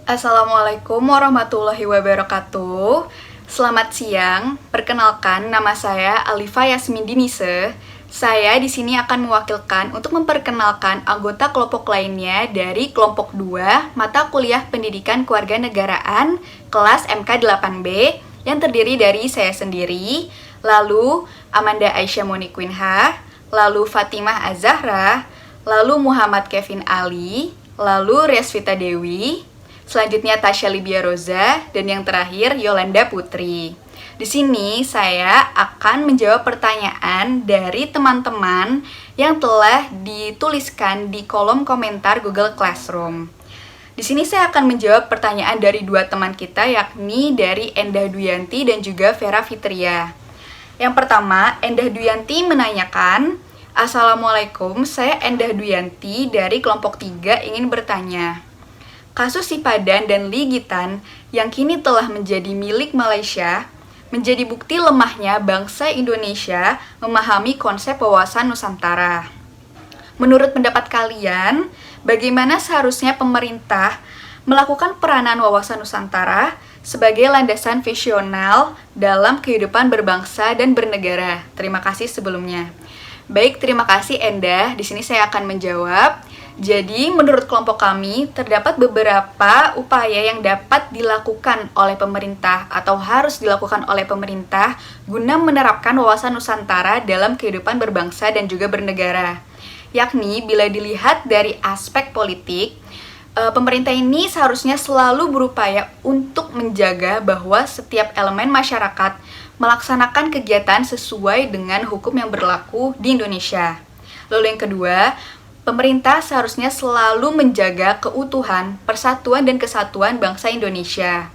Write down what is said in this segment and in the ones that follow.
Assalamualaikum warahmatullahi wabarakatuh. Selamat siang. Perkenalkan, nama saya Alifa Yasmin Dinise. Saya di sini akan mewakilkan untuk memperkenalkan anggota kelompok lainnya dari kelompok 2 mata kuliah Pendidikan Kewarganegaraan kelas MK8B yang terdiri dari saya sendiri, lalu Amanda Aisyah Moniquinha, lalu Fatimah Azahra, lalu Muhammad Kevin Ali, lalu Resvita Dewi, selanjutnya Tasya Libia Roza, dan yang terakhir Yolanda Putri. Di sini saya akan menjawab pertanyaan dari teman-teman yang telah dituliskan di kolom komentar Google Classroom. Di sini saya akan menjawab pertanyaan dari dua teman kita, yakni dari Endah Duyanti dan juga Vera Fitria. Yang pertama, Endah Duyanti menanyakan, Assalamualaikum, saya Endah Duyanti dari kelompok 3 ingin bertanya. Kasus Sipadan dan Ligitan yang kini telah menjadi milik Malaysia menjadi bukti lemahnya bangsa Indonesia memahami konsep wawasan Nusantara. Menurut pendapat kalian, bagaimana seharusnya pemerintah melakukan peranan wawasan Nusantara sebagai landasan visional dalam kehidupan berbangsa dan bernegara? Terima kasih sebelumnya. Baik, terima kasih Endah. Di sini saya akan menjawab. Jadi, menurut kelompok kami, terdapat beberapa upaya yang dapat dilakukan oleh pemerintah atau harus dilakukan oleh pemerintah guna menerapkan wawasan Nusantara dalam kehidupan berbangsa dan juga bernegara. Yakni, bila dilihat dari aspek politik, pemerintah ini seharusnya selalu berupaya untuk menjaga bahwa setiap elemen masyarakat melaksanakan kegiatan sesuai dengan hukum yang berlaku di Indonesia. Lalu yang kedua, pemerintah seharusnya selalu menjaga keutuhan, persatuan, dan kesatuan bangsa Indonesia.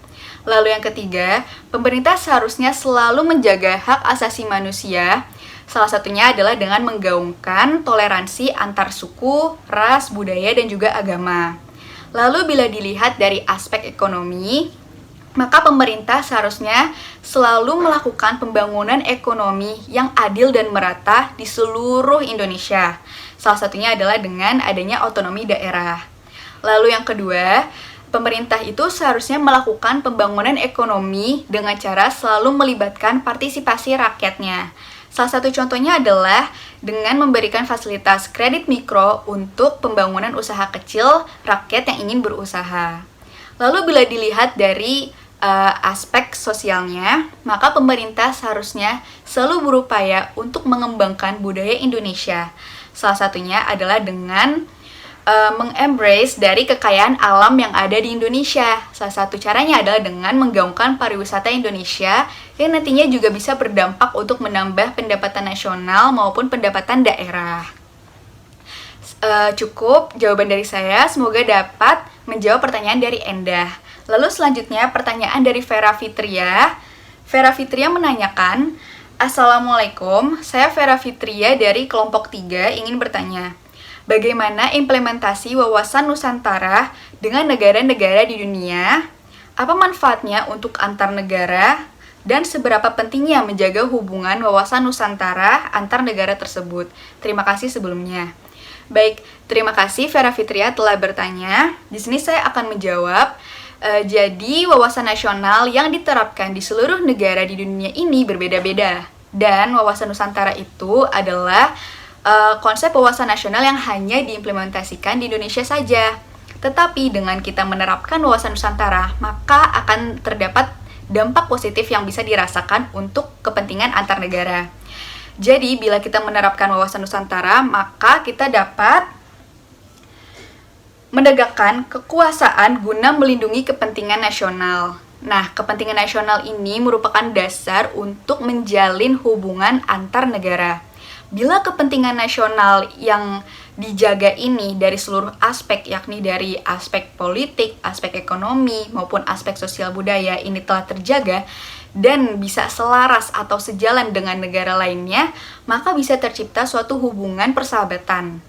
Lalu yang ketiga, pemerintah seharusnya selalu menjaga hak asasi manusia. Salah satunya adalah dengan menggaungkan toleransi antar suku, ras, budaya, dan juga agama. Lalu bila dilihat dari aspek ekonomi, maka pemerintah seharusnya selalu melakukan pembangunan ekonomi yang adil dan merata di seluruh Indonesia. Salah satunya adalah dengan adanya otonomi daerah. Lalu yang kedua, pemerintah itu seharusnya melakukan pembangunan ekonomi dengan cara selalu melibatkan partisipasi rakyatnya. Salah satu contohnya adalah dengan memberikan fasilitas kredit mikro untuk pembangunan usaha kecil rakyat yang ingin berusaha. Lalu bila dilihat dari aspek sosialnya, maka pemerintah seharusnya selalu berupaya untuk mengembangkan budaya Indonesia. Salah satunya adalah dengan mengembrace dari kekayaan alam yang ada di Indonesia. Salah satu caranya adalah dengan menggaungkan pariwisata Indonesia yang nantinya juga bisa berdampak untuk menambah pendapatan nasional maupun pendapatan daerah. Cukup jawaban dari saya, semoga dapat menjawab pertanyaan dari Endah. Lalu selanjutnya pertanyaan dari Vera Fitria. Vera Fitria menanyakan, Assalamualaikum, saya Vera Fitria dari kelompok 3 ingin bertanya, bagaimana implementasi wawasan Nusantara dengan negara-negara di dunia? Apa manfaatnya untuk antar negara? Dan seberapa pentingnya menjaga hubungan wawasan Nusantara antar negara tersebut? Terima kasih sebelumnya. Baik, terima kasih Vera Fitria telah bertanya. Di sini saya akan menjawab. Jadi, wawasan nasional yang diterapkan di seluruh negara di dunia ini berbeda-beda. Dan wawasan Nusantara itu adalah konsep wawasan nasional yang hanya diimplementasikan di Indonesia saja. Tetapi dengan kita menerapkan wawasan Nusantara, maka akan terdapat dampak positif yang bisa dirasakan untuk kepentingan antar negara. Jadi, bila kita menerapkan wawasan Nusantara, maka kita dapat menegakkan kekuasaan guna melindungi kepentingan nasional. Nah, kepentingan nasional ini merupakan dasar untuk menjalin hubungan antar negara. Bila kepentingan nasional yang dijaga ini dari seluruh aspek, yakni dari aspek politik, aspek ekonomi, maupun aspek sosial budaya ini telah terjaga, dan bisa selaras atau sejalan dengan negara lainnya, maka bisa tercipta suatu hubungan persahabatan.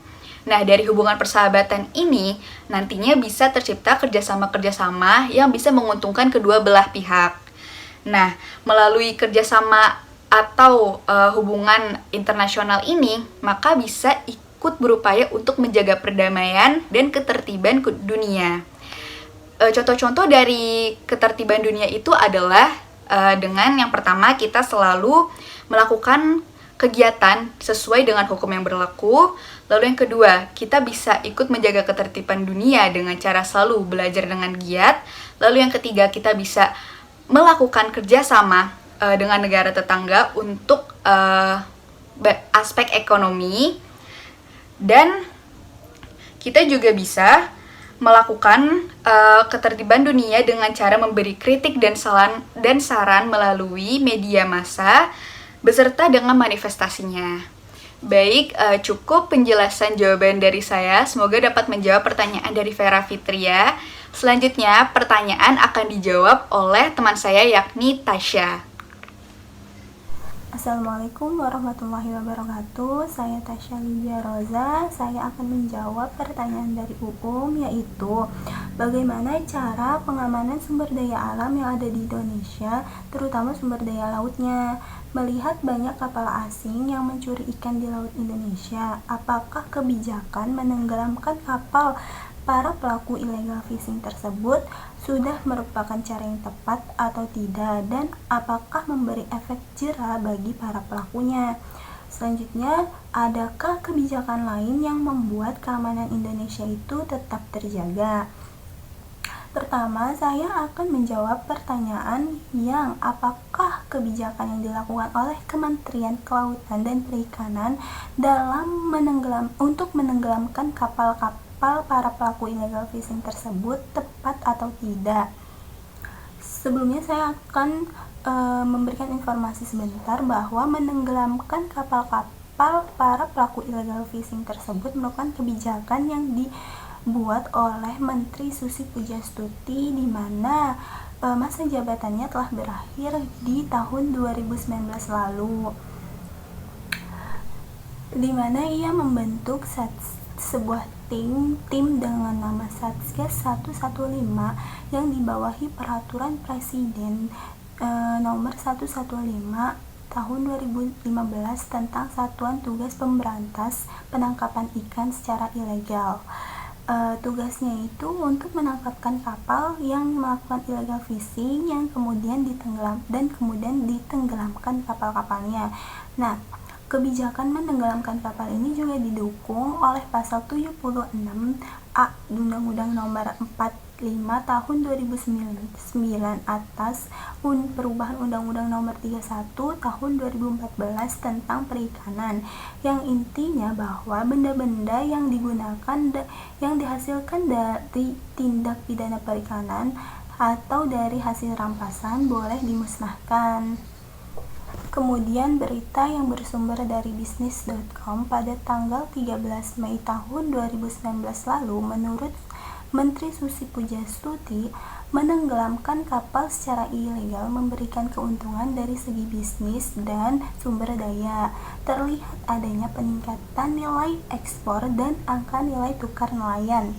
Nah, dari hubungan persahabatan ini, nantinya bisa tercipta kerjasama-kerjasama yang bisa menguntungkan kedua belah pihak. Nah, melalui kerjasama atau hubungan internasional ini, maka bisa ikut berupaya untuk menjaga perdamaian dan ketertiban dunia. Contoh-contoh dari ketertiban dunia itu adalah dengan yang pertama kita selalu melakukan kegiatan sesuai dengan hukum yang berlaku. Lalu yang kedua, kita bisa ikut menjaga ketertiban dunia dengan cara selalu belajar dengan giat. Lalu yang ketiga, kita bisa melakukan kerjasama dengan negara tetangga untuk aspek ekonomi. Dan kita juga bisa melakukan ketertiban dunia dengan cara memberi kritik dan saran melalui media massa beserta dengan manifestasinya. Baik, cukup penjelasan jawaban dari saya. Semoga dapat menjawab pertanyaan dari Vera Fitria. Selanjutnya, pertanyaan akan dijawab oleh teman saya yakni Tasya. Assalamualaikum warahmatullahi wabarakatuh. Saya Tasya Livia Roza. Saya akan menjawab pertanyaan dari yaitu bagaimana cara pengamanan sumber daya alam yang ada di Indonesia, terutama sumber daya lautnya. Melihat banyak kapal asing yang mencuri ikan di laut Indonesia, apakah kebijakan menenggelamkan kapal para pelaku illegal fishing tersebut sudah merupakan cara yang tepat atau tidak, dan apakah memberi efek jera bagi para pelakunya? Selanjutnya, adakah kebijakan lain yang membuat keamanan Indonesia itu tetap terjaga? Pertama, saya akan menjawab pertanyaan yang apakah kebijakan yang dilakukan oleh Kementerian Kelautan dan Perikanan dalam untuk menenggelamkan kapal-kapal para pelaku illegal fishing tersebut tepat atau tidak. Sebelumnya saya akan memberikan informasi sebentar bahwa menenggelamkan kapal-kapal para pelaku illegal fishing tersebut merupakan kebijakan yang dibuat oleh Menteri Susi Pujastuti, di mana masa jabatannya telah berakhir di tahun 2019 lalu, di mana ia membentuk sebuah tim dengan nama Satgas 115 yang dibawahi peraturan Presiden nomor 115 tahun 2015 tentang Satuan Tugas Pemberantas Penangkapan Ikan secara Ilegal. Tugasnya itu untuk menangkapkan kapal yang melakukan illegal fishing yang kemudian ditenggelamkan kapal-kapalnya. Nah, kebijakan menenggelamkan kapal ini juga didukung oleh pasal 76A Undang-Undang Nomor 45 Tahun 2009 atas perubahan Undang-Undang Nomor 31 Tahun 2014 tentang perikanan, yang intinya bahwa benda-benda yang dihasilkan dari tindak pidana perikanan atau dari hasil rampasan boleh dimusnahkan. Kemudian berita yang bersumber dari bisnis.com pada tanggal 13 Mei tahun 2019 lalu, menurut Menteri Susi Pujastuti, menenggelamkan kapal secara ilegal memberikan keuntungan dari segi bisnis dan sumber daya. Terlihat adanya peningkatan nilai ekspor dan angka nilai tukar nelayan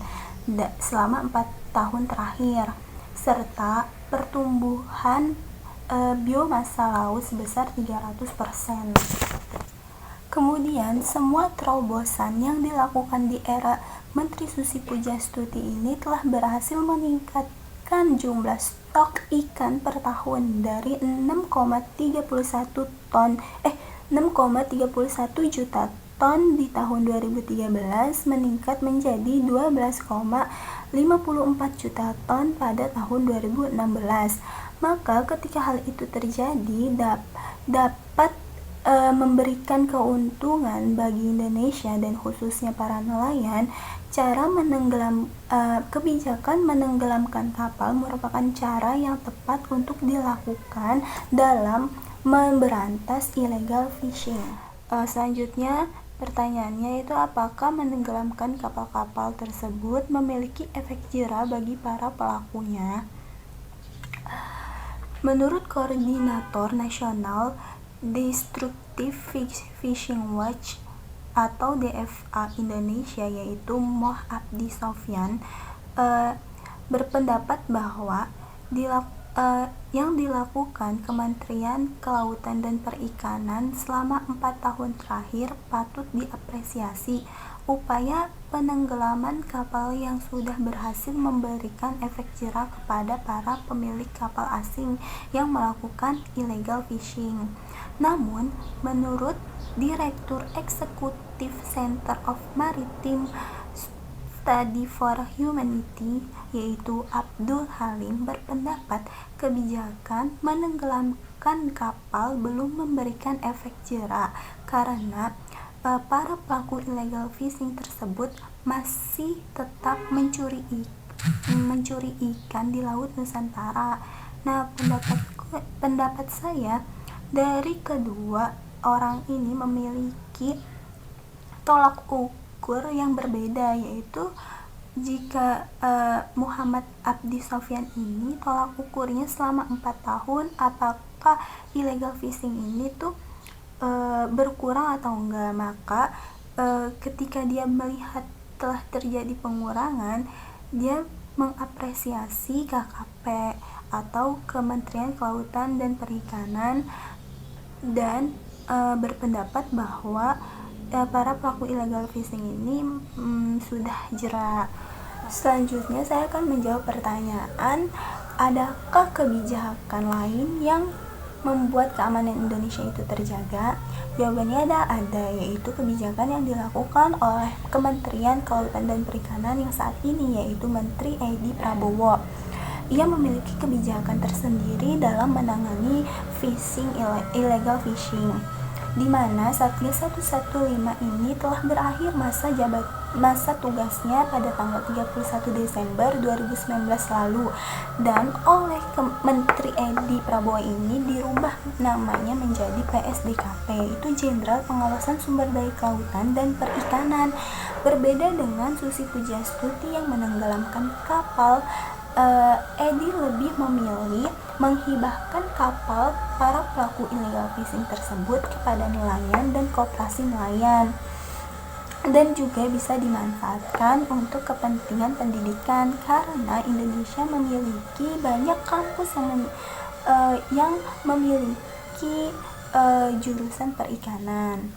selama 4 tahun terakhir, serta pertumbuhan biomasa laut sebesar 300%. Kemudian, semua terobosan yang dilakukan di era Menteri Susi Pujastuti ini telah berhasil meningkatkan jumlah stok ikan per tahun dari 6,31 juta ton di tahun 2013 meningkat menjadi 12,54 juta ton pada tahun 2016. Maka ketika hal itu terjadi dapat memberikan keuntungan bagi Indonesia dan khususnya para nelayan. Kebijakan menenggelamkan kapal merupakan cara yang tepat untuk dilakukan dalam memberantas illegal fishing. Selanjutnya, pertanyaannya itu apakah menenggelamkan kapal-kapal tersebut memiliki efek jera bagi para pelakunya? Menurut Koordinator Nasional Destructive Fishing Watch atau DFA Indonesia, yaitu Moh Abdi Sofyan, berpendapat bahwa yang dilakukan Kementerian Kelautan dan Perikanan selama 4 tahun terakhir patut diapresiasi upaya penenggelaman kapal yang sudah berhasil memberikan efek jera kepada para pemilik kapal asing yang melakukan illegal fishing. Namun, menurut Direktur Eksekutif Center of Maritime Study for Humanity, yaitu Abdul Halim, berpendapat kebijakan menenggelamkan kapal belum memberikan efek jera karena para pelaku illegal fishing tersebut masih tetap mencuri ikan di Laut Nusantara. Nah, pendapat saya dari kedua orang ini memiliki tolak ukur yang berbeda, yaitu jika Muhammad Abdi Sofyan ini tolak ukurnya selama 4 tahun, apakah illegal fishing ini tuh berkurang atau enggak. Maka ketika dia melihat telah terjadi pengurangan, dia mengapresiasi KKP atau Kementerian Kelautan dan Perikanan dan berpendapat bahwa para pelaku illegal fishing ini sudah jera. Selanjutnya saya akan menjawab pertanyaan, adakah kebijakan lain yang membuat keamanan Indonesia itu terjaga? Jawabannya ada, yaitu kebijakan yang dilakukan oleh Kementerian Kelautan dan Perikanan yang saat ini, yaitu Menteri Edi Prabowo. Ia memiliki kebijakan tersendiri dalam menangani illegal fishing, di mana Satgas 115 ini telah berakhir masa tugasnya pada tanggal 31 Desember 2019 lalu, dan oleh Menteri Edi Prabowo ini dirubah namanya menjadi PSDKP, itu Jenderal Pengawasan Sumber Daya Kelautan dan Perikanan. Berbeda dengan Susi Pujastuti yang menenggelamkan kapal, Edi lebih memilih menghibahkan kapal para pelaku illegal fishing tersebut kepada nelayan dan koperasi nelayan, dan juga bisa dimanfaatkan untuk kepentingan pendidikan karena Indonesia memiliki banyak kampus yang memiliki jurusan perikanan.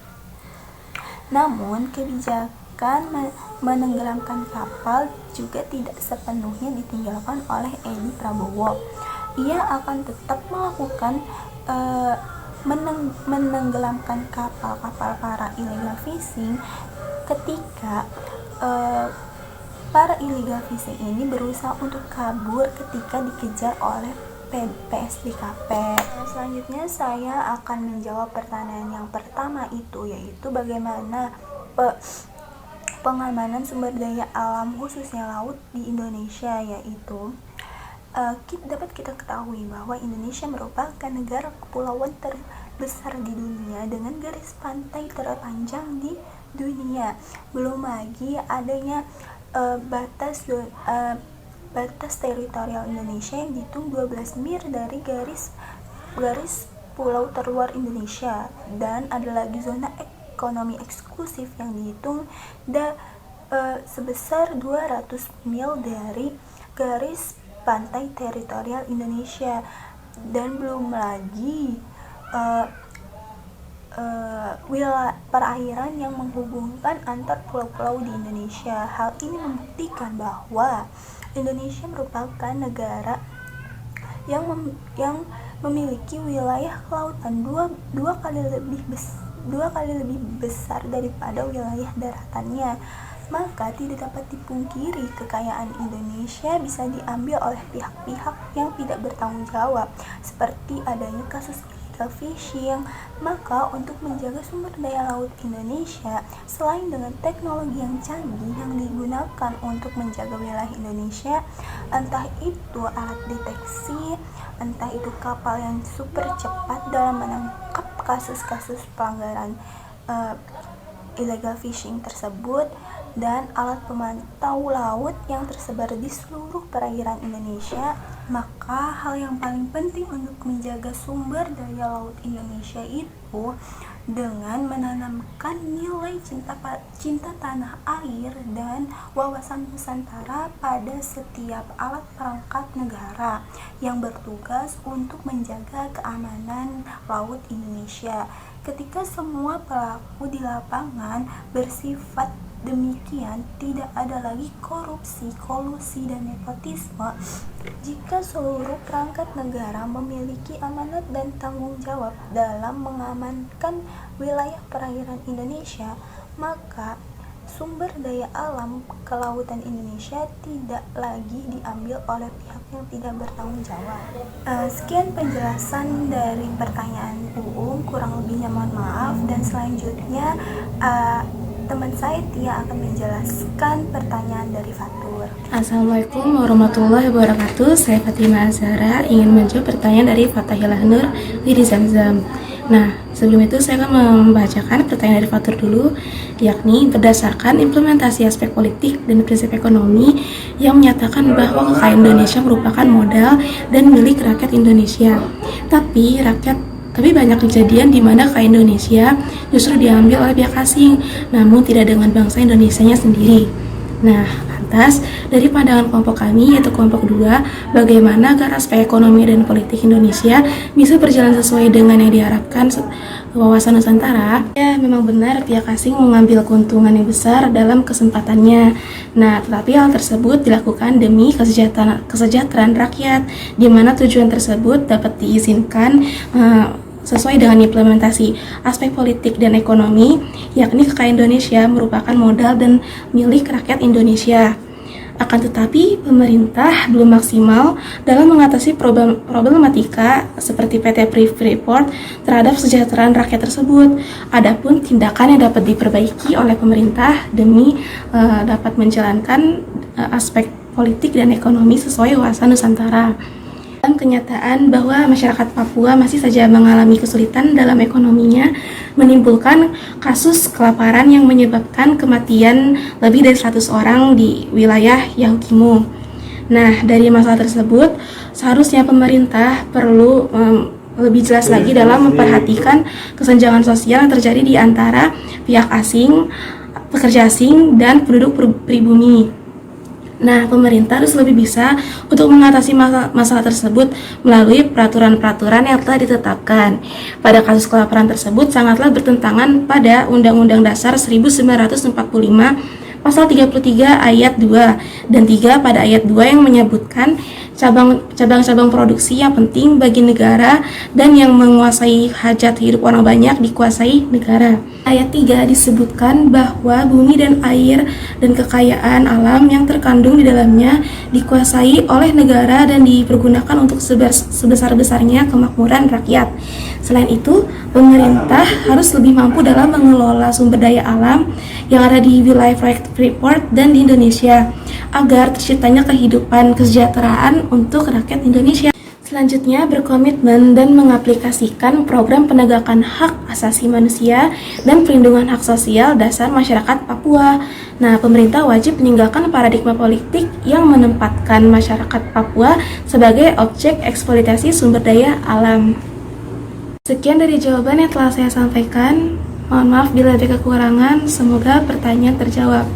Namun kebijakan menenggelamkan kapal juga tidak sepenuhnya ditinggalkan oleh Edi Prabowo. Ia akan tetap melakukan menenggelamkan kapal-kapal para illegal fishing ketika para illegal fishing ini berusaha untuk kabur ketika dikejar oleh PSDKP. Selanjutnya saya akan menjawab pertanyaan yang pertama itu, yaitu bagaimana pengamanan sumber daya alam khususnya laut di Indonesia, yaitu dapat kita ketahui bahwa Indonesia merupakan negara kepulauan terbesar di dunia dengan garis pantai terpanjang di dunia. Belum lagi adanya batas teritorial Indonesia yang dihitung 12 mil dari garis pulau terluar Indonesia, dan ada lagi zona ekonomi eksklusif yang dihitung sebesar 200 mil dari garis pantai teritorial Indonesia, dan belum lagi wilayah perairan yang menghubungkan antar pulau-pulau di Indonesia. Hal ini membuktikan bahwa Indonesia merupakan negara yang memiliki wilayah kelautan dua kali lebih besar daripada wilayah daratannya. Maka tidak dapat dipungkiri kekayaan Indonesia bisa diambil oleh pihak-pihak yang tidak bertanggung jawab, seperti adanya kasus illegal fishing. Maka untuk menjaga sumber daya laut Indonesia, selain dengan teknologi yang canggih yang digunakan untuk menjaga wilayah Indonesia, entah itu alat deteksi, entah itu kapal yang super cepat dalam menangkap kasus-kasus pelanggaran illegal fishing tersebut, dan alat pemantau laut yang tersebar di seluruh perairan Indonesia, maka hal yang paling penting untuk menjaga sumber daya laut Indonesia itu dengan menanamkan nilai cinta tanah air dan wawasan Nusantara pada setiap alat perangkat negara yang bertugas untuk menjaga keamanan laut Indonesia. Ketika semua pelaku di lapangan bersifat demikian tidak ada lagi korupsi, kolusi, dan nepotisme jika seluruh perangkat negara memiliki amanat dan tanggung jawab dalam mengamankan wilayah perairan Indonesia, maka sumber daya alam kelautan Indonesia tidak lagi diambil oleh pihak yang tidak bertanggung jawab. Sekian penjelasan dari pertanyaan kurang lebihnya mohon maaf, dan selanjutnya teman saya Tia akan menjelaskan pertanyaan dari Fatur. Assalamualaikum warahmatullahi wabarakatuh. Saya Fatimah Azhara ingin menjawab pertanyaan dari Fatahillah Nur Widi Zamzam. Nah, sebelum itu saya akan membacakan pertanyaan dari Fatur dulu, yakni berdasarkan implementasi aspek politik dan prinsip ekonomi yang menyatakan bahwa kekayaan Indonesia merupakan modal dan milik rakyat Indonesia. Tapi banyak kejadian di mana kekayaan Indonesia justru diambil oleh pihak asing, namun tidak dengan bangsa Indonesianya sendiri. Nah, lantas dari pandangan kelompok kami, yaitu kelompok 2, bagaimana agar aspek ekonomi dan politik Indonesia bisa berjalan sesuai dengan yang diharapkan wawasan Nusantara? Ya, memang benar pihak asing mengambil keuntungan yang besar dalam kesempatannya. Nah, tetapi hal tersebut dilakukan demi kesejahteraan rakyat, di mana tujuan tersebut dapat diizinkan sesuai dengan implementasi aspek politik dan ekonomi, yakni kekayaan Indonesia merupakan modal dan milik rakyat Indonesia. Akan tetapi, pemerintah belum maksimal dalam mengatasi problematika seperti PT Freeport terhadap kesejahteraan rakyat tersebut. Adapun tindakan yang dapat diperbaiki oleh pemerintah demi dapat menjalankan aspek politik dan ekonomi sesuai wawasan Nusantara. Dalam kenyataan bahwa masyarakat Papua masih saja mengalami kesulitan dalam ekonominya, menimbulkan kasus kelaparan yang menyebabkan kematian lebih dari 100 orang di wilayah Yahukimo. Nah, dari masalah tersebut, seharusnya pemerintah perlu lebih jelas lagi dalam memperhatikan kesenjangan sosial yang terjadi di antara pihak asing, pekerja asing, dan penduduk pribumi. Nah, pemerintah harus lebih bisa untuk mengatasi masalah tersebut melalui peraturan-peraturan yang telah ditetapkan. Pada kasus kelaparan tersebut sangatlah bertentangan pada Undang-Undang Dasar 1945 Pasal 33 ayat 2 dan 3 pada ayat 2 yang menyebutkan cabang-cabang produksi yang penting bagi negara dan yang menguasai hajat hidup orang banyak dikuasai negara. Ayat 3 disebutkan bahwa bumi dan air dan kekayaan alam yang terkandung di dalamnya dikuasai oleh negara dan dipergunakan untuk sebesar-besarnya kemakmuran rakyat. Selain itu, pemerintah harus lebih mampu dalam mengelola sumber daya alam yang ada di wilayah proyek Freeport dan di Indonesia agar terciptanya kehidupan kesejahteraan untuk rakyat Indonesia. Selanjutnya, berkomitmen dan mengaplikasikan program penegakan hak asasi manusia dan perlindungan hak sosial dasar masyarakat Papua. Nah, pemerintah wajib meninggalkan paradigma politik yang menempatkan masyarakat Papua sebagai objek eksploitasi sumber daya alam. Sekian dari jawaban yang telah saya sampaikan. Mohon maaf bila ada kekurangan, semoga pertanyaan terjawab.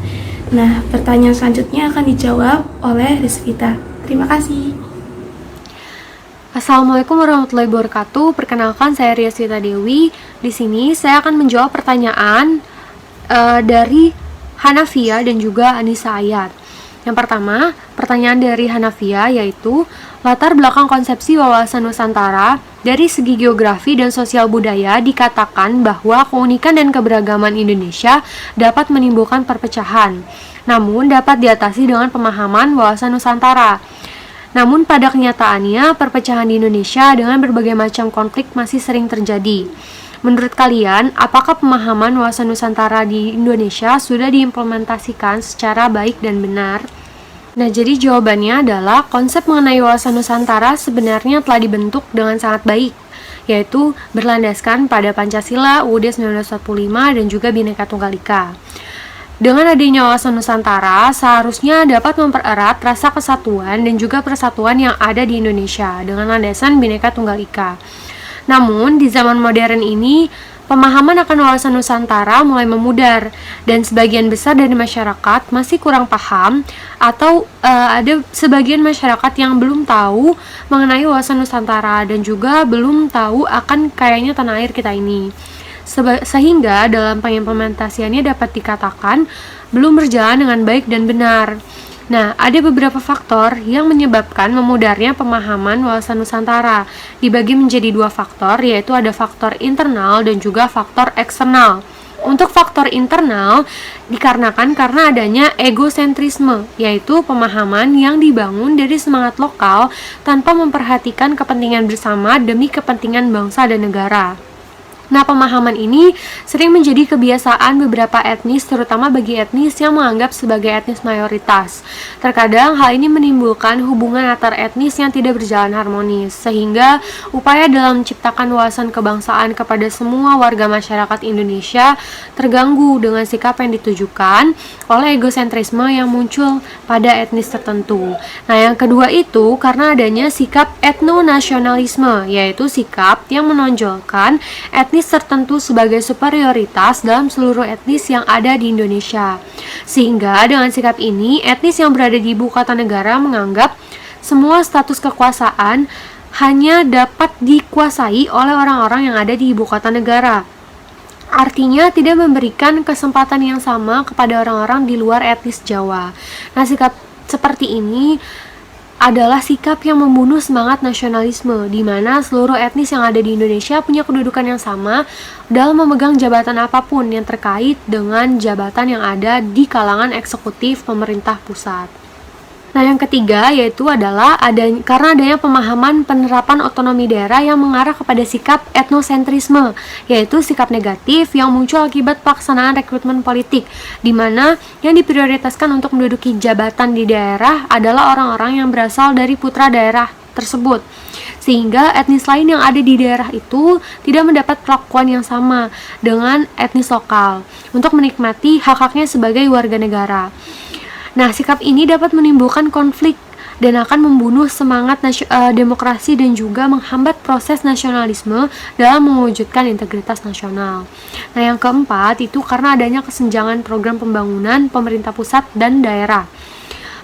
Nah, pertanyaan selanjutnya akan dijawab oleh Rizvita. Terima kasih. Assalamualaikum warahmatullahi wabarakatuh. Perkenalkan, saya Rizvita Dewi. Di sini saya akan menjawab pertanyaan dari Hanafia dan juga Anissa Ayat. Yang pertama, pertanyaan dari Hanafia yaitu latar belakang konsepsi wawasan Nusantara. Dari segi geografi dan sosial budaya dikatakan bahwa keunikan dan keberagaman Indonesia dapat menimbulkan perpecahan, namun dapat diatasi dengan pemahaman wawasan Nusantara. Namun pada kenyataannya, perpecahan di Indonesia dengan berbagai macam konflik masih sering terjadi. Menurut kalian, apakah pemahaman wawasan Nusantara di Indonesia sudah diimplementasikan secara baik dan benar? Nah, jadi jawabannya adalah konsep mengenai wawasan Nusantara sebenarnya telah dibentuk dengan sangat baik, yaitu berlandaskan pada Pancasila, UUD 1945, dan juga Bhinneka Tunggal Ika. Dengan adanya wawasan Nusantara, seharusnya dapat mempererat rasa kesatuan dan juga persatuan yang ada di Indonesia dengan landasan Bhinneka Tunggal Ika. Namun, di zaman modern ini, pemahaman akan wawasan Nusantara mulai memudar dan sebagian besar dari masyarakat masih kurang paham atau ada sebagian masyarakat yang belum tahu mengenai wawasan Nusantara dan juga belum tahu akan kayanya tanah air kita ini. sehingga dalam pengimplementasiannya dapat dikatakan belum berjalan dengan baik dan benar. Nah, ada beberapa faktor yang menyebabkan memudarnya pemahaman wawasan Nusantara. Dibagi menjadi dua faktor, yaitu ada faktor internal dan juga faktor eksternal. Untuk faktor internal dikarenakan karena adanya egosentrisme, yaitu pemahaman yang dibangun dari semangat lokal tanpa memperhatikan kepentingan bersama demi kepentingan bangsa dan negara. Nah, pemahaman ini sering menjadi kebiasaan beberapa etnis, terutama bagi etnis yang menganggap sebagai etnis mayoritas. Terkadang hal ini menimbulkan hubungan antar etnis yang tidak berjalan harmonis, sehingga upaya dalam menciptakan wawasan kebangsaan kepada semua warga masyarakat Indonesia terganggu dengan sikap yang ditujukan oleh egosentrisme yang muncul pada etnis tertentu. Nah, yang kedua itu karena adanya sikap etnonasionalisme, yaitu sikap yang menonjolkan etnis tertentu sebagai superioritas dalam seluruh etnis yang ada di Indonesia. Sehingga dengan sikap ini, etnis yang berada di ibu kota negara menganggap semua status kekuasaan hanya dapat dikuasai oleh orang-orang yang ada di ibu kota negara. Artinya tidak memberikan kesempatan yang sama kepada orang-orang di luar etnis Jawa. Nah, sikap seperti ini adalah sikap yang membunuh semangat nasionalisme, di mana seluruh etnis yang ada di Indonesia punya kedudukan yang sama dalam memegang jabatan apapun yang terkait dengan jabatan yang ada di kalangan eksekutif pemerintah pusat. Nah, yang ketiga yaitu adalah karena adanya pemahaman penerapan otonomi daerah yang mengarah kepada sikap etnosentrisme, yaitu sikap negatif yang muncul akibat pelaksanaan rekrutmen politik, di mana yang diprioritaskan untuk menduduki jabatan di daerah adalah orang-orang yang berasal dari putra daerah tersebut, sehingga etnis lain yang ada di daerah itu tidak mendapat perlakuan yang sama dengan etnis lokal untuk menikmati hak-haknya sebagai warga negara. Nah, sikap ini dapat menimbulkan konflik dan akan membunuh semangat demokrasi dan juga menghambat proses nasionalisme dalam mewujudkan integritas nasional. Nah, yang keempat itu karena adanya kesenjangan program pembangunan pemerintah pusat dan daerah.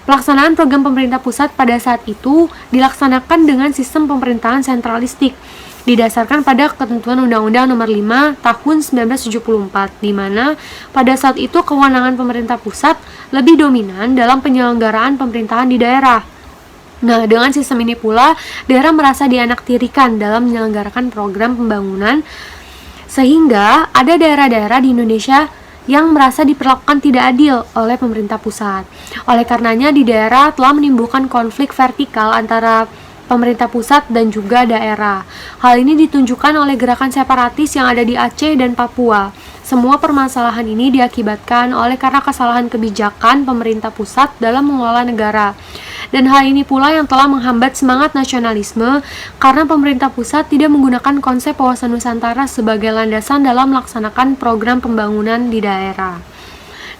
Pelaksanaan program pemerintah pusat pada saat itu dilaksanakan dengan sistem pemerintahan sentralistik, didasarkan pada ketentuan Undang-Undang Nomor 5 Tahun 1974, di mana pada saat itu kewenangan pemerintah pusat lebih dominan dalam penyelenggaraan pemerintahan di daerah. Nah, dengan sistem ini pula, daerah merasa dianaktirikan dalam menyelenggarakan program pembangunan, sehingga ada daerah-daerah di Indonesia yang merasa diperlakukan tidak adil oleh pemerintah pusat. Oleh karenanya, di daerah telah menimbulkan konflik vertikal antara pemerintah pusat dan juga daerah. Hal ini ditunjukkan oleh gerakan separatis yang ada di Aceh dan Papua. Semua permasalahan ini diakibatkan oleh karena kesalahan kebijakan pemerintah pusat dalam mengelola negara. Dan hal ini pula yang telah menghambat semangat nasionalisme karena pemerintah pusat tidak menggunakan konsep wawasan Nusantara sebagai landasan dalam melaksanakan program pembangunan di daerah.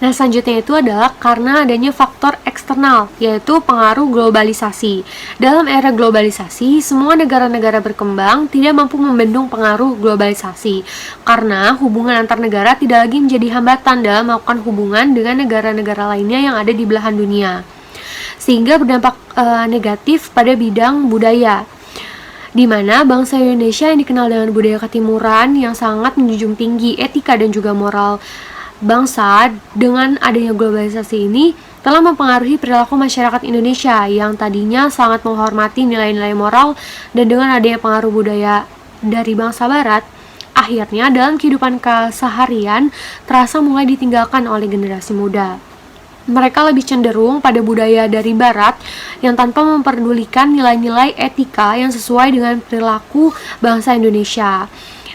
Nah, selanjutnya itu adalah karena adanya faktor eksternal, yaitu pengaruh globalisasi. Dalam era globalisasi, semua negara-negara berkembang tidak mampu membendung pengaruh globalisasi, karena hubungan antar negara tidak lagi menjadi hambatan dalam melakukan hubungan dengan negara-negara lainnya yang ada di belahan dunia, sehingga berdampak negatif pada bidang budaya, di mana bangsa Indonesia yang dikenal dengan budaya ketimuran yang sangat menjunjung tinggi etika dan juga moral bangsa, dengan adanya globalisasi ini telah mempengaruhi perilaku masyarakat Indonesia yang tadinya sangat menghormati nilai-nilai moral, dan dengan adanya pengaruh budaya dari bangsa barat, akhirnya dalam kehidupan keseharian terasa mulai ditinggalkan oleh generasi muda. Mereka lebih cenderung pada budaya dari barat yang tanpa memperdulikan nilai-nilai etika yang sesuai dengan perilaku bangsa Indonesia.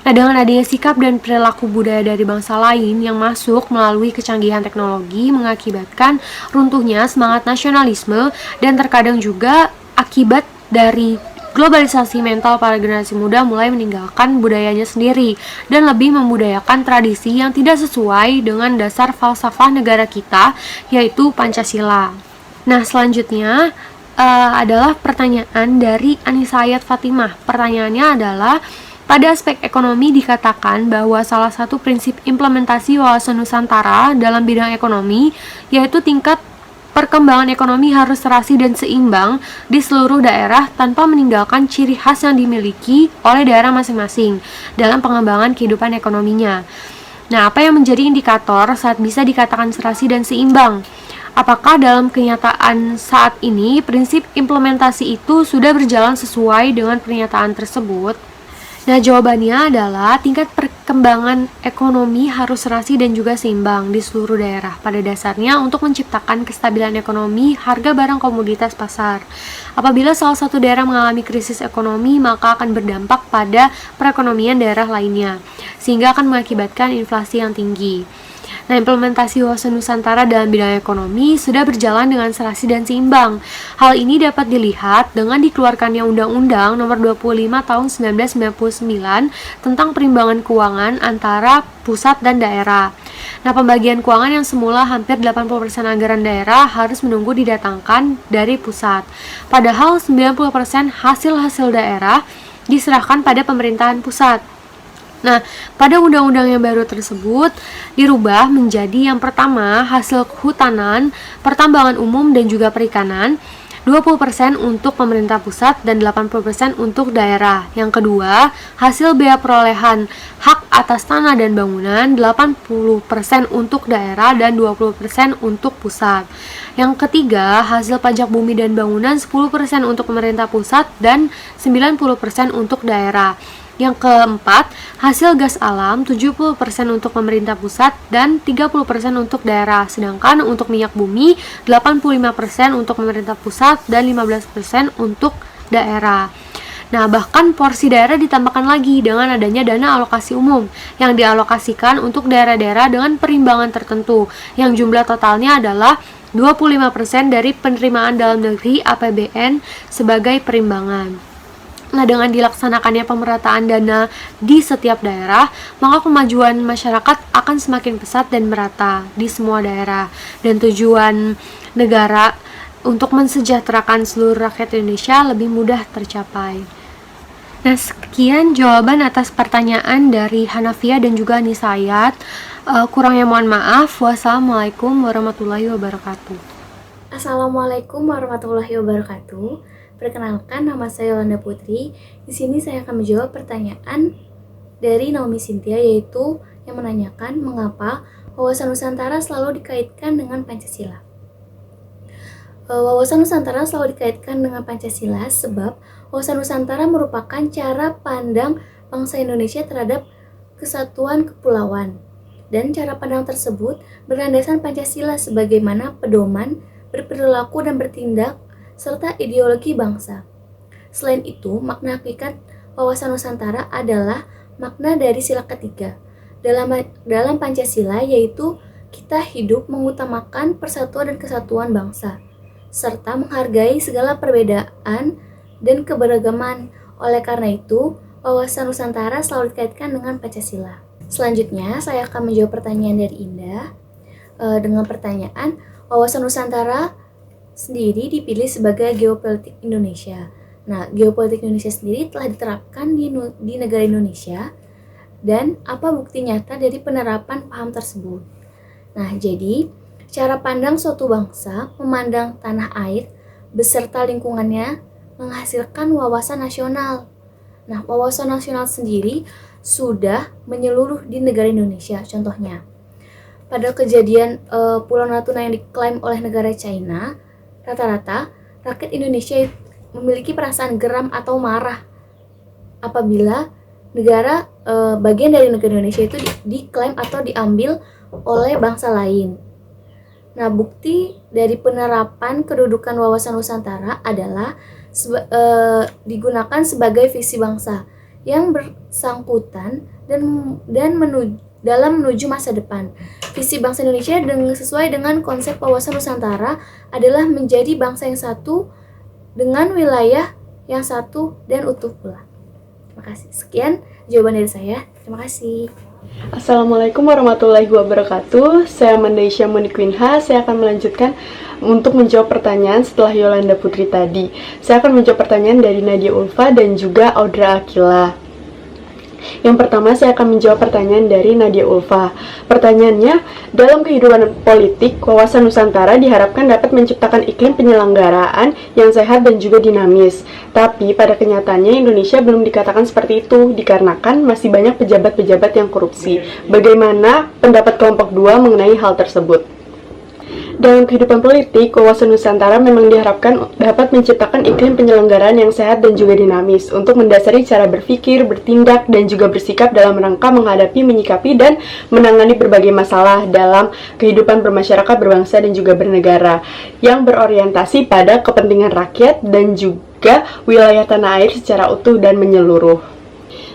Nah, dengan adanya sikap dan perilaku budaya dari bangsa lain yang masuk melalui kecanggihan teknologi mengakibatkan runtuhnya semangat nasionalisme, dan terkadang juga akibat dari globalisasi mental para generasi muda mulai meninggalkan budayanya sendiri dan lebih membudayakan tradisi yang tidak sesuai dengan dasar falsafah negara kita, yaitu Pancasila. Nah, selanjutnya adalah pertanyaan dari Anissa Ayat Fatimah. Pertanyaannya adalah, pada aspek ekonomi dikatakan bahwa salah satu prinsip implementasi wawasan Nusantara dalam bidang ekonomi yaitu tingkat perkembangan ekonomi harus serasi dan seimbang di seluruh daerah tanpa meninggalkan ciri khas yang dimiliki oleh daerah masing-masing dalam pengembangan kehidupan ekonominya. Nah, apa yang menjadi indikator saat bisa dikatakan serasi dan seimbang? Apakah dalam kenyataan saat ini prinsip implementasi itu sudah berjalan sesuai dengan pernyataan tersebut? Nah, jawabannya adalah tingkat perkembangan ekonomi harus serasi dan juga seimbang di seluruh daerah. Pada dasarnya untuk menciptakan kestabilan ekonomi, harga barang komoditas pasar. Apabila salah satu daerah mengalami krisis ekonomi, maka akan berdampak pada perekonomian daerah lainnya, sehingga akan mengakibatkan inflasi yang tinggi. Nah, implementasi wawasan Nusantara dalam bidang ekonomi sudah berjalan dengan serasi dan seimbang. Hal ini dapat dilihat dengan dikeluarkannya Undang-Undang Nomor 25 Tahun 1999 tentang perimbangan keuangan antara pusat dan daerah. Nah, pembagian keuangan yang semula hampir 80% anggaran daerah harus menunggu didatangkan dari pusat. Padahal 90% hasil-hasil daerah diserahkan pada pemerintahan pusat. Nah, pada undang-undang yang baru tersebut dirubah menjadi yang pertama hasil kehutanan, pertambangan umum dan juga perikanan, 20% untuk pemerintah pusat dan 80% untuk daerah. Yang kedua, hasil bea perolehan hak atas tanah dan bangunan, 80% untuk daerah dan 20% untuk pusat. Yang ketiga, hasil pajak bumi dan bangunan 10% untuk pemerintah pusat dan 90% untuk daerah. Yang keempat, hasil gas alam 70% untuk pemerintah pusat dan 30% untuk daerah. Sedangkan untuk minyak bumi 85% untuk pemerintah pusat dan 15% untuk daerah. Nah, bahkan porsi daerah ditambahkan lagi dengan adanya dana alokasi umum yang dialokasikan untuk daerah-daerah dengan perimbangan tertentu yang jumlah totalnya adalah 25% dari penerimaan dalam negeri APBN sebagai perimbangan. Nah, dengan dilaksanakannya pemerataan dana di setiap daerah, maka kemajuan masyarakat akan semakin pesat dan merata di semua daerah. Dan tujuan negara untuk mensejahterakan seluruh rakyat Indonesia lebih mudah tercapai. Nah, sekian jawaban atas pertanyaan dari Hanafia dan juga Nisayat. Kurangnya mohon maaf. Wassalamualaikum warahmatullahi wabarakatuh. Assalamualaikum warahmatullahi wabarakatuh. Perkenalkan, nama saya Yolanda Putri. Di sini saya akan menjawab pertanyaan dari Naomi Cynthia, yaitu yang menanyakan mengapa wawasan Nusantara selalu dikaitkan dengan Pancasila. Wawasan Nusantara selalu dikaitkan dengan Pancasila sebab wawasan Nusantara merupakan cara pandang bangsa Indonesia terhadap kesatuan kepulauan. Dan cara pandang tersebut berlandaskan Pancasila sebagaimana pedoman berperilaku dan bertindak serta ideologi bangsa. Selain itu, makna hakikat wawasan Nusantara adalah makna dari sila ketiga dalam Pancasila, yaitu kita hidup mengutamakan persatuan dan kesatuan bangsa, serta menghargai segala perbedaan dan keberagaman. Oleh karena itu, wawasan Nusantara selalu dikaitkan dengan Pancasila. Selanjutnya, saya akan menjawab pertanyaan dari Indah dengan pertanyaan, wawasan Nusantara sendiri dipilih sebagai geopolitik Indonesia. Nah, geopolitik Indonesia sendiri telah diterapkan di negara Indonesia, dan apa bukti nyata dari penerapan paham tersebut? Nah, jadi cara pandang suatu bangsa memandang tanah air beserta lingkungannya menghasilkan wawasan nasional. Nah, wawasan nasional sendiri sudah menyeluruh di negara Indonesia. Contohnya, pada kejadian Pulau Natuna yang diklaim oleh negara China, rata-rata rakyat Indonesia memiliki perasaan geram atau marah apabila negara bagian dari negara Indonesia itu diklaim atau diambil oleh bangsa lain. Nah, bukti dari penerapan kedudukan wawasan Nusantara adalah digunakan sebagai visi bangsa yang bersangkutan dalam menuju masa depan. Visi bangsa Indonesia sesuai dengan konsep wawasan Nusantara adalah menjadi bangsa yang satu dengan wilayah yang satu dan utuh pula. Terima kasih. Sekian jawaban dari saya. Terima kasih. Assalamualaikum warahmatullahi wabarakatuh. Saya Mandaisha Moniquinha. Saya akan melanjutkan untuk menjawab pertanyaan setelah Yolanda Putri tadi. Saya akan menjawab pertanyaan dari Nadia Ulfa dan juga Audra Akila. Yang pertama, saya akan menjawab pertanyaan dari Nadia Ulfa. Pertanyaannya, dalam kehidupan politik, wawasan Nusantara diharapkan dapat menciptakan iklim penyelenggaraan yang sehat dan juga dinamis. Tapi pada kenyataannya Indonesia belum dikatakan seperti itu, dikarenakan masih banyak pejabat-pejabat yang korupsi. Bagaimana pendapat kelompok 2 mengenai hal tersebut? Dalam kehidupan politik, wawasan Nusantara memang diharapkan dapat menciptakan iklim penyelenggaraan yang sehat dan juga dinamis untuk mendasari cara berpikir, bertindak, dan juga bersikap dalam rangka menghadapi, menyikapi, dan menangani berbagai masalah dalam kehidupan bermasyarakat, berbangsa, dan juga bernegara yang berorientasi pada kepentingan rakyat dan juga wilayah tanah air secara utuh dan menyeluruh.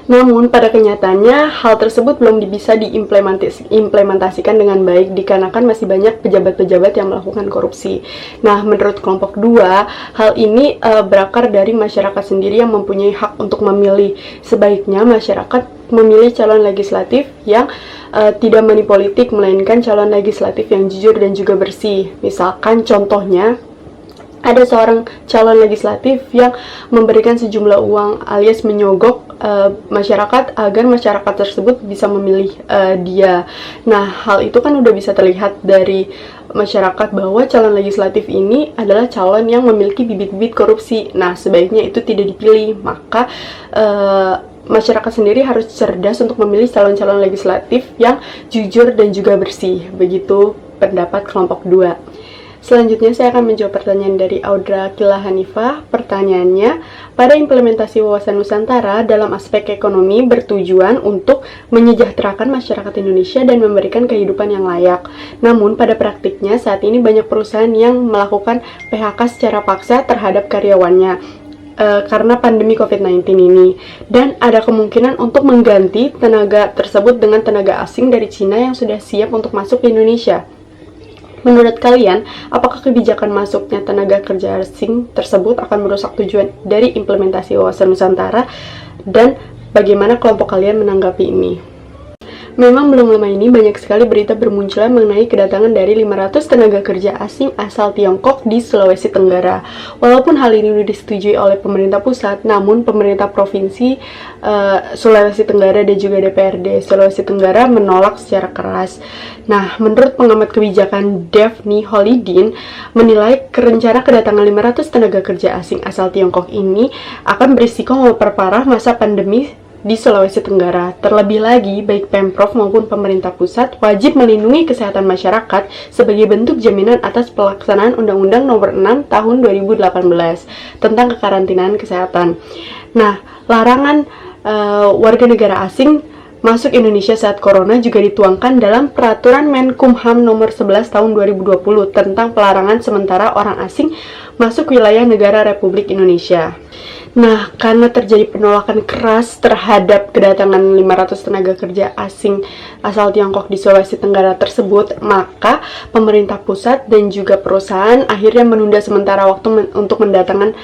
Namun, pada kenyataannya, hal tersebut belum bisa diimplementasikan dengan baik dikarenakan masih banyak pejabat-pejabat yang melakukan korupsi. Nah, menurut kelompok 2, hal ini berakar dari masyarakat sendiri yang mempunyai hak untuk memilih. Sebaiknya masyarakat memilih calon legislatif yang tidak manipolitik, melainkan calon legislatif yang jujur dan juga bersih. Misalkan contohnya, ada seorang calon legislatif yang memberikan sejumlah uang alias menyogok masyarakat agar masyarakat tersebut bisa memilih dia. Nah, hal itu kan udah bisa terlihat dari masyarakat bahwa calon legislatif ini adalah calon yang memiliki bibit-bibit korupsi. Nah, sebaiknya itu tidak dipilih. Maka masyarakat sendiri harus cerdas untuk memilih calon-calon legislatif yang jujur dan juga bersih. Begitu pendapat kelompok 2. Selanjutnya saya akan menjawab pertanyaan dari Audra Kila Hanifah. Pertanyaannya, pada implementasi wawasan Nusantara dalam aspek ekonomi bertujuan untuk menyejahterakan masyarakat Indonesia dan memberikan kehidupan yang layak. Namun pada praktiknya saat ini banyak perusahaan yang melakukan PHK secara paksa terhadap karyawannya karena pandemi COVID-19 ini, dan ada kemungkinan untuk mengganti tenaga tersebut dengan tenaga asing dari Cina yang sudah siap untuk masuk ke Indonesia. Menurut kalian, apakah kebijakan masuknya tenaga kerja asing tersebut akan merusak tujuan dari implementasi wawasan Nusantara, dan bagaimana kelompok kalian menanggapi ini? Memang belum lama ini banyak sekali berita bermunculan mengenai kedatangan dari 500 tenaga kerja asing asal Tiongkok di Sulawesi Tenggara. Walaupun hal ini sudah disetujui oleh pemerintah pusat, namun pemerintah provinsi Sulawesi Tenggara dan juga DPRD Sulawesi Tenggara menolak secara keras. Nah, menurut pengamat kebijakan Daphne Holidin, menilai rencana kedatangan 500 tenaga kerja asing asal Tiongkok ini akan berisiko memperparah masa pandemi di Sulawesi Tenggara. Terlebih lagi, baik Pemprov maupun pemerintah pusat wajib melindungi kesehatan masyarakat sebagai bentuk jaminan atas pelaksanaan Undang-Undang Nomor 6 Tahun 2018 tentang kekarantinaan kesehatan. Nah, larangan warga negara asing masuk Indonesia saat corona juga dituangkan dalam Peraturan Menkumham Nomor 11 Tahun 2020 tentang pelarangan sementara orang asing masuk wilayah negara Republik Indonesia. Nah, karena terjadi penolakan keras terhadap kedatangan 500 tenaga kerja asing asal Tiongkok di Sulawesi Tenggara tersebut, maka pemerintah pusat dan juga perusahaan akhirnya menunda sementara waktu untuk mendatangkan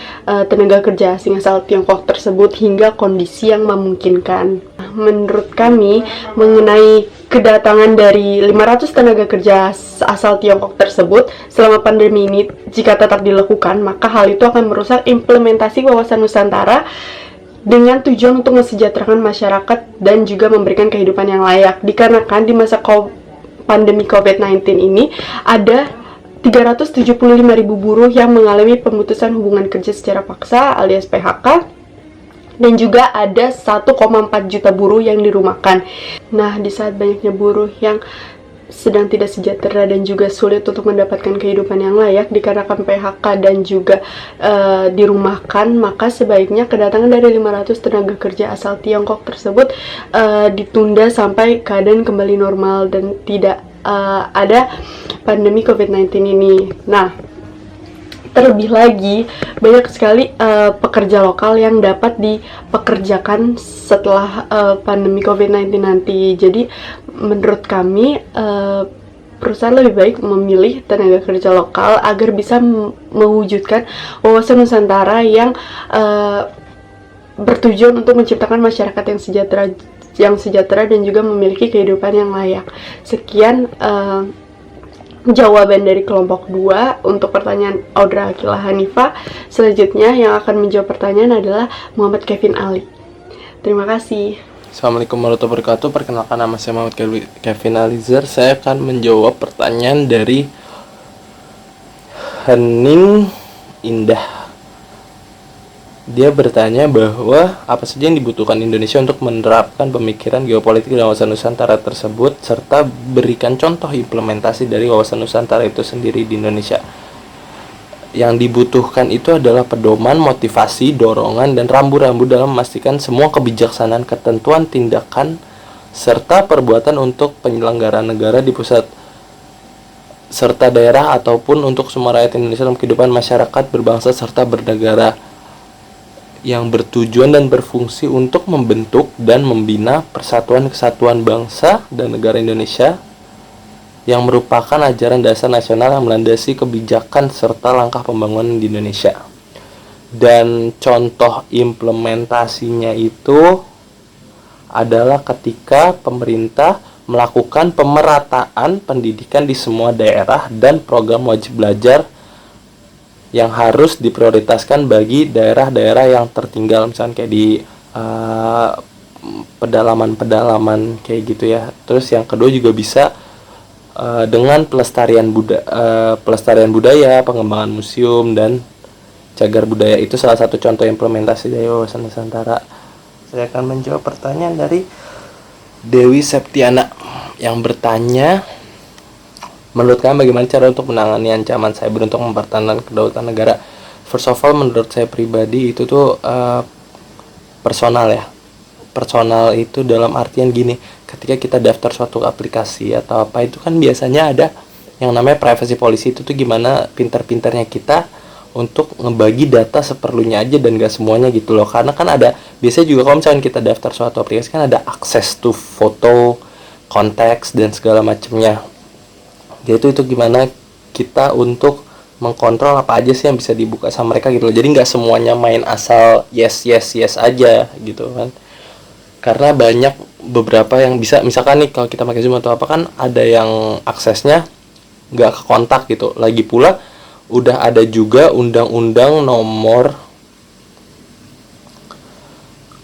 tenaga kerja asing asal Tiongkok tersebut hingga kondisi yang memungkinkan. Menurut kami, mengenai kedatangan dari 500 tenaga kerja asal Tiongkok tersebut selama pandemi ini, jika tetap dilakukan, maka hal itu akan merusak implementasi wawasan Nusantara dengan tujuan untuk mensejahterakan masyarakat dan juga memberikan kehidupan yang layak. Dikarenakan di masa pandemi COVID-19 ini ada 375.000 buruh yang mengalami pemutusan hubungan kerja secara paksa alias PHK, dan juga ada 1,4 juta buruh yang dirumahkan. Nah, di saat banyaknya buruh yang sedang tidak sejahtera dan juga sulit untuk mendapatkan kehidupan yang layak dikarenakan PHK dan juga dirumahkan, maka sebaiknya kedatangan dari 500 tenaga kerja asal Tiongkok tersebut ditunda sampai keadaan kembali normal dan tidak ada pandemi COVID-19 ini. Nah, terlebih lagi, banyak sekali pekerja lokal yang dapat dipekerjakan setelah pandemi COVID-19 nanti. Jadi, menurut kami, perusahaan lebih baik memilih tenaga kerja lokal agar bisa mewujudkan wawasan Nusantara yang bertujuan untuk menciptakan masyarakat yang sejahtera dan juga memiliki kehidupan yang layak. Sekian jawaban dari kelompok 2 untuk pertanyaan Audra Akila Hanifah. Selanjutnya yang akan menjawab pertanyaan adalah Muhammad Kevin Ali. Terima kasih. Assalamualaikum warahmatullahi wabarakatuh. Perkenalkan, nama saya Muhammad Kevin Alizar. Saya akan menjawab pertanyaan dari Hening Indah. Dia bertanya bahwa apa saja yang dibutuhkan Indonesia untuk menerapkan pemikiran geopolitik dan wawasan Nusantara tersebut, serta berikan contoh implementasi dari wawasan Nusantara itu sendiri di Indonesia. Yang dibutuhkan itu adalah pedoman, motivasi, dorongan, dan rambu-rambu dalam memastikan semua kebijaksanaan, ketentuan, tindakan, serta perbuatan untuk penyelenggaraan negara di pusat serta daerah ataupun untuk semua rakyat Indonesia dalam kehidupan masyarakat berbangsa serta bernegara, yang bertujuan dan berfungsi untuk membentuk dan membina persatuan kesatuan bangsa dan negara Indonesia, yang merupakan ajaran dasar nasional yang melandasi kebijakan serta langkah pembangunan di Indonesia. Dan contoh implementasinya itu adalah ketika pemerintah melakukan pemerataan pendidikan di semua daerah dan program wajib belajar yang harus diprioritaskan bagi daerah-daerah yang tertinggal, misalnya kayak di pedalaman-pedalaman kayak gitu ya. Terus yang kedua juga bisa dengan pelestarian budaya, pengembangan museum dan cagar budaya. Itu salah satu contoh implementasi dari wawasan Nusantara. Saya akan menjawab pertanyaan dari Dewi Septiana yang bertanya, menurut kalian bagaimana cara untuk menangani ancaman cyber untuk mempertahankan kedaulatan negara? First of all, menurut saya pribadi itu tuh personal ya. Personal itu dalam artian gini, ketika kita daftar suatu aplikasi atau apa, itu kan biasanya ada yang namanya privacy policy. Itu tuh gimana pintar-pintarnya kita untuk ngebagi data seperlunya aja dan gak semuanya gitu loh. Karena kan ada, biasanya juga kalau misalnya kita daftar suatu aplikasi kan ada akses to foto, konteks, dan segala macamnya. Jadi itu gimana kita untuk mengkontrol apa aja sih yang bisa dibuka sama mereka gitu loh. Jadi gak semuanya main asal yes aja gitu kan. Karena banyak beberapa yang bisa, misalkan nih kalau kita pakai Zoom atau apa kan ada yang aksesnya nggak ke kontak gitu. Lagi pula udah ada juga Undang-Undang Nomor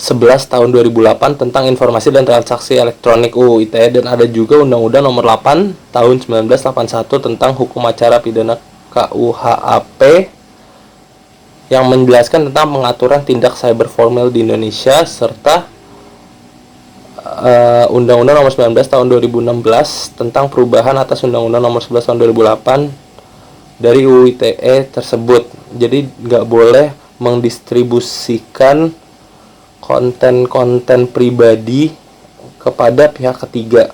11 Tahun 2008 tentang Informasi dan Transaksi Elektronik UU ITE, dan ada juga Undang-Undang Nomor 8 Tahun 1981 tentang Hukum Acara Pidana KUHAP yang menjelaskan tentang pengaturan tindak cyber formal di Indonesia, serta Undang-Undang Nomor 19 Tahun 2016 tentang perubahan atas Undang-Undang Nomor 11 Tahun 2008 dari UU ITE tersebut. Jadi nggak boleh mendistribusikan konten-konten pribadi kepada pihak ketiga.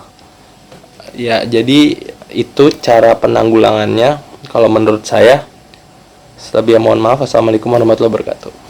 Ya, jadi itu cara penanggulangannya kalau menurut saya. Selebihnya mohon maaf. Assalamualaikum warahmatullahi wabarakatuh.